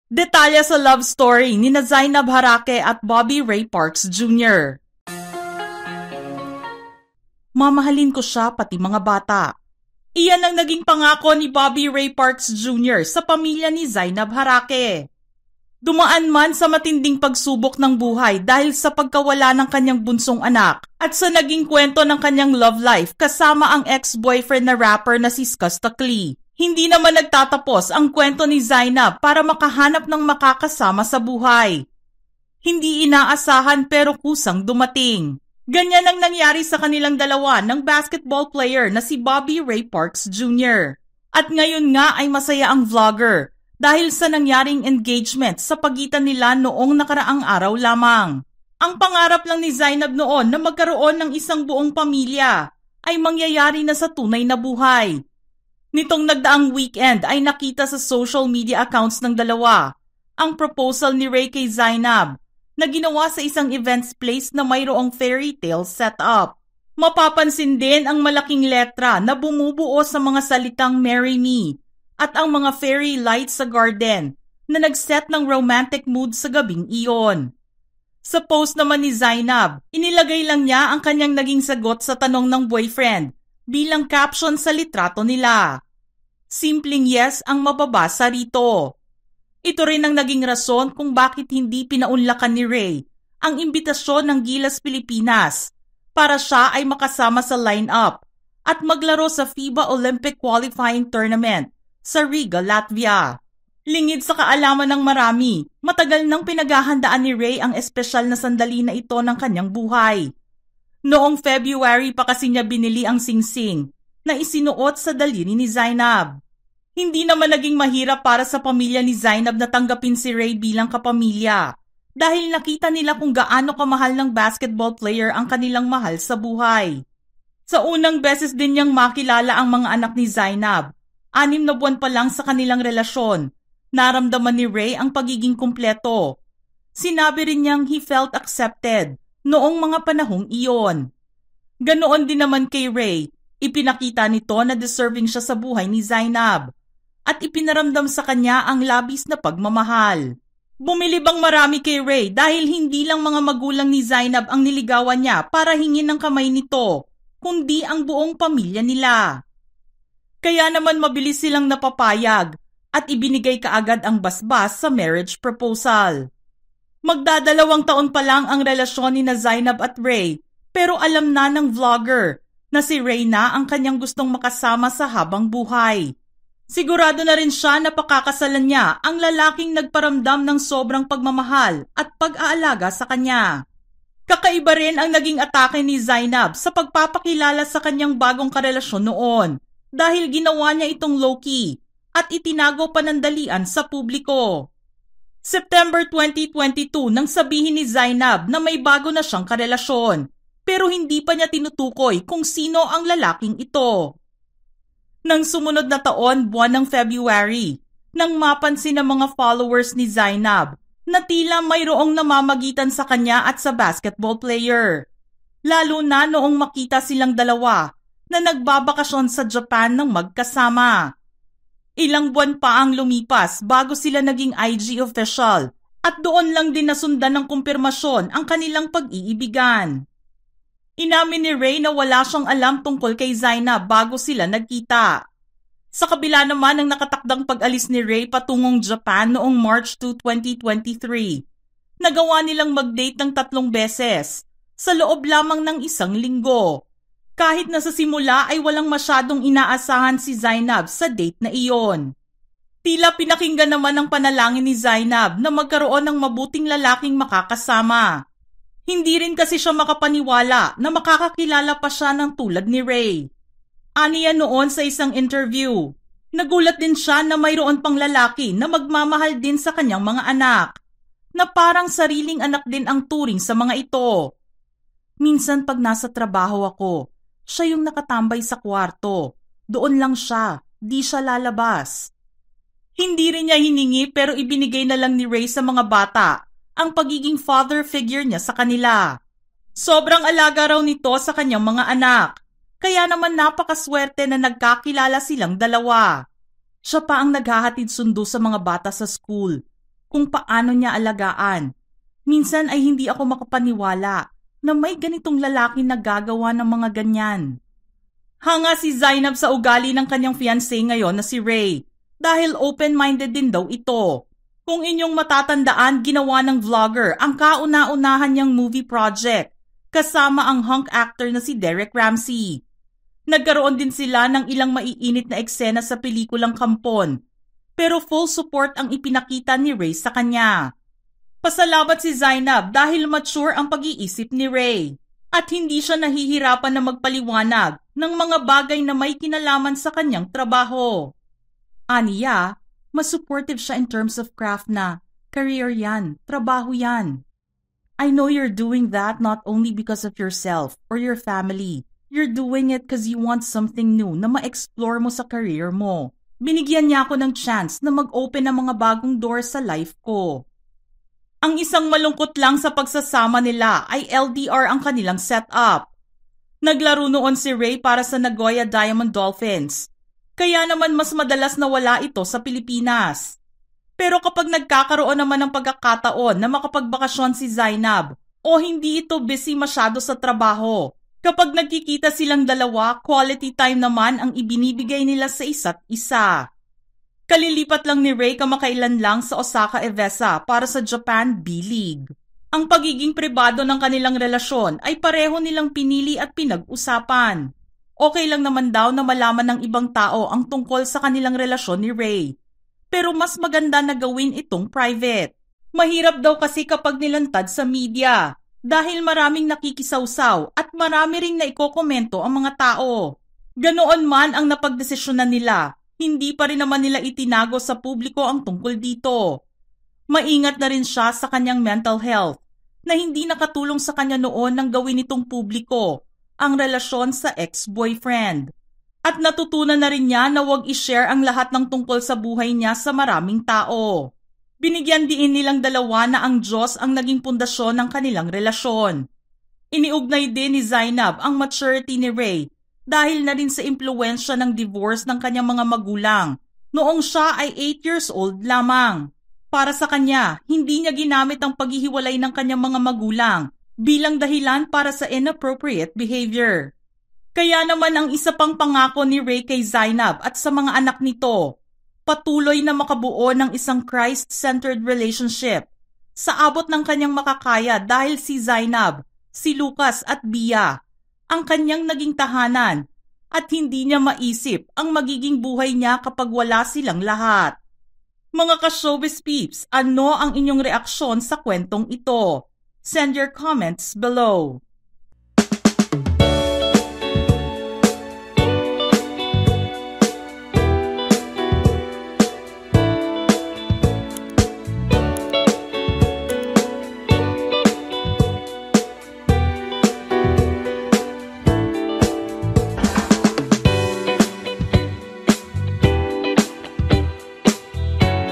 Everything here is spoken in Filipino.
Detalye sa love story ni Zainab Harake at Bobby Ray Parks Jr. Mamahalin ko siya pati mga bata. Iyan ang naging pangako ni Bobby Ray Parks Jr. sa pamilya ni Zainab Harake. Dumaan man sa matinding pagsubok ng buhay dahil sa pagkawala ng kanyang bunsong anak at sa naging kwento ng kanyang love life kasama ang ex-boyfriend na rapper na si Skostakli. Hindi naman nagtatapos ang kwento ni Zainab para makahanap ng makakasama sa buhay. Hindi inaasahan pero kusang dumating. Ganyan ang nangyari sa kanilang dalawa ng basketball player na si Bobby Ray Parks Jr. At ngayon nga ay masaya ang vlogger dahil sa nangyaring engagement sa pagitan nila noong nakaraang araw lamang. Ang pangarap lang ni Zainab noon na magkaroon ng isang buong pamilya ay mangyayari na sa tunay na buhay. Nitong nagdaang weekend ay nakita sa social media accounts ng dalawa ang proposal ni Ray kay Zainab na ginawa sa isang events place na mayroong fairy tale setup. Mapapansin din ang malaking letra na bumubuo sa mga salitang "Marry Me" at ang mga fairy lights sa garden na nagset ng romantic mood sa gabing iyon. Sa post naman ni Zainab, inilagay lang niya ang kanyang naging sagot sa tanong ng boyfriend bilang caption sa litrato nila. Simpleng yes ang mababasa rito. Ito rin ang naging rason kung bakit hindi pinaunlakan ni Ray ang imbitasyon ng Gilas Pilipinas para siya ay makasama sa lineup at maglaro sa FIBA Olympic Qualifying Tournament sa Riga, Latvia. Lingid sa kaalaman ng marami, matagal nang pinaghahandaan ni Ray ang espesyal na sandali na ito ng kanyang buhay. Noong February pa kasi niya binili ang singsing na isinuot sa daliri ni Zainab. Hindi naman naging mahirap para sa pamilya ni Zainab na tanggapin si Ray bilang kapamilya dahil nakita nila kung gaano kamahal ng basketball player ang kanilang mahal sa buhay. Sa unang beses din niyang makilala ang mga anak ni Zainab, 6 na buwan pa lang sa kanilang relasyon, naramdaman ni Ray ang pagiging kumpleto. Sinabi rin niyang he felt accepted noong mga panahong iyon. Ganoon din naman kay Ray, ipinakita nito na deserving siya sa buhay ni Zainab at ipinaramdam sa kanya ang labis na pagmamahal. Bumilib ang marami kay Ray dahil hindi lang mga magulang ni Zainab ang niligawan niya para hingin ng kamay nito, kundi ang buong pamilya nila. Kaya naman mabilis silang napapayag at ibinigay kaagad ang basbas sa marriage proposal. Magdadalawang taon pa lang ang relasyon ni na Zainab at Ray pero alam na ng vlogger na si Ray na ang kanyang gustong makasama sa habang buhay. Sigurado na rin siya na pakakasalan niya ang lalaking nagparamdam ng sobrang pagmamahal at pag-aalaga sa kanya. Kakaiba rin ang naging atake ni Zainab sa pagpapakilala sa kanyang bagong karelasyon noon dahil ginawa niya itong low-key at itinago panandalian sa publiko. September 2022 nang sabihin ni Zainab na may bago na siyang karelasyon pero hindi pa niya tinutukoy kung sino ang lalaking ito. Nang sumunod na taon, buwan ng February, nang mapansin ng mga followers ni Zainab na tila mayroong namamagitan sa kanya at sa basketball player. Lalo na noong makita silang dalawa na nagbabakasyon sa Japan ng magkasama. Ilang buwan pa ang lumipas bago sila naging IG official at doon lang din nasundan ng kumpirmasyon ang kanilang pag-iibigan. Inamin ni Ray na wala siyang alam tungkol kay Zainab bago sila nagkita. Sa kabila naman ng nakatakdang pag-alis ni Ray patungong Japan noong March 2, 2023, nagawa nilang mag-date ng 3 beses sa loob lamang ng 1 linggo. Kahit na sa simula ay walang masyadong inaasahan si Zainab sa date na iyon. Tila pinakinggan naman ang panalangin ni Zainab na magkaroon ng mabuting lalaking makakasama. Hindi rin kasi siya makapaniwala na makakakilala pa siya ng tulad ni Ray. Aniya noon sa isang interview, nagulat din siya na mayroon pang lalaki na magmamahal din sa kanyang mga anak, na parang sariling anak din ang turing sa mga ito. Minsan pag nasa trabaho ako, siya yung nakatambay sa kwarto. Doon lang siya, di siya lalabas. Hindi rin niya hiningi pero ibinigay na lang ni Ray sa mga bata ang pagiging father figure niya sa kanila. Sobrang alaga raw nito sa kanyang mga anak, kaya naman napakaswerte na nagkakilala silang dalawa. Siya pa ang naghahatid sundo sa mga bata sa school. kung paano niya alagaan. Minsan ay hindi ako makapaniwala na may ganitong lalaki na gagawa ng mga ganyan. Hanga si Zainab sa ugali ng kanyang fiancé ngayon na si Ray dahil open-minded din daw ito. Kung inyong matatandaan, ginawa ng vlogger ang kauna-unahan niyang movie project kasama ang hunk actor na si Derek Ramsey. Nagkaroon din sila ng ilang maiinit na eksena sa pelikulang Kampon, pero full support ang ipinakita ni Ray sa kanya. Pasalamat si Zainab dahil mature ang pag-iisip ni Ray at hindi siya nahihirapan na magpaliwanag ng mga bagay na may kinalaman sa kanyang trabaho. Aniya, mas supportive siya in terms of craft na career yan, trabaho yan. I know you're doing that not only because of yourself or your family. You're doing it because you want something new na ma-explore mo sa career mo. Binigyan niya ako ng chance na mag-open ng mga bagong doors sa life ko. Ang isang malungkot lang sa pagsasama nila ay LDR ang kanilang setup. Naglaro noon si Ray para sa Nagoya Diamond Dolphins, kaya naman mas madalas na wala ito sa Pilipinas. Pero kapag nagkakaroon naman ng pagkakataon na makapagbakasyon si Zainab o hindi ito busy masyado sa trabaho, kapag nagkikita silang dalawa, quality time naman ang ibinibigay nila sa isa't isa. Kalilipat lang ni Ray kamakailan lang sa Osaka Evesa para sa Japan B-League. Ang pagiging pribado ng kanilang relasyon ay pareho nilang pinili at pinag-usapan. Okay lang naman daw na malaman ng ibang tao ang tungkol sa kanilang relasyon ni Ray. Pero mas maganda na gawin itong private. Mahirap daw kasi kapag nilantad sa media dahil maraming nakikisawsaw at marami ring naikokomento ang mga tao. Ganoon man ang napagdesisyonan nila, hindi pa rin naman nila itinago sa publiko ang tungkol dito. Maingat na rin siya sa kanyang mental health na hindi nakatulong sa kanya noon nang gawin itong publiko ang relasyon sa ex-boyfriend. At natutunan na rin niya na huwag i-share ang lahat ng tungkol sa buhay niya sa maraming tao. Binigyan din nilang dalawa na ang Diyos ang naging pundasyon ng kanilang relasyon. Iniugnay din ni Zainab ang maturity ni Ray dahil na rin sa impluwensya ng divorce ng kanyang mga magulang noong siya ay 8 years old lamang. Para sa kanya, hindi niya ginamit ang paghihiwalay ng kanyang mga magulang bilang dahilan para sa inappropriate behavior. Kaya naman ang isa pang pangako ni Ray kay Zainab at sa mga anak nito, patuloy na makabuo ng isang Christ-centered relationship sa abot ng kanyang makakaya dahil si Zainab, si Lucas at Bia ang kanyang naging tahanan at hindi niya maisip ang magiging buhay niya kapag wala silang lahat. Mga ka-showbiz peeps, ano ang inyong reaksyon sa kwentong ito? Send your comments below.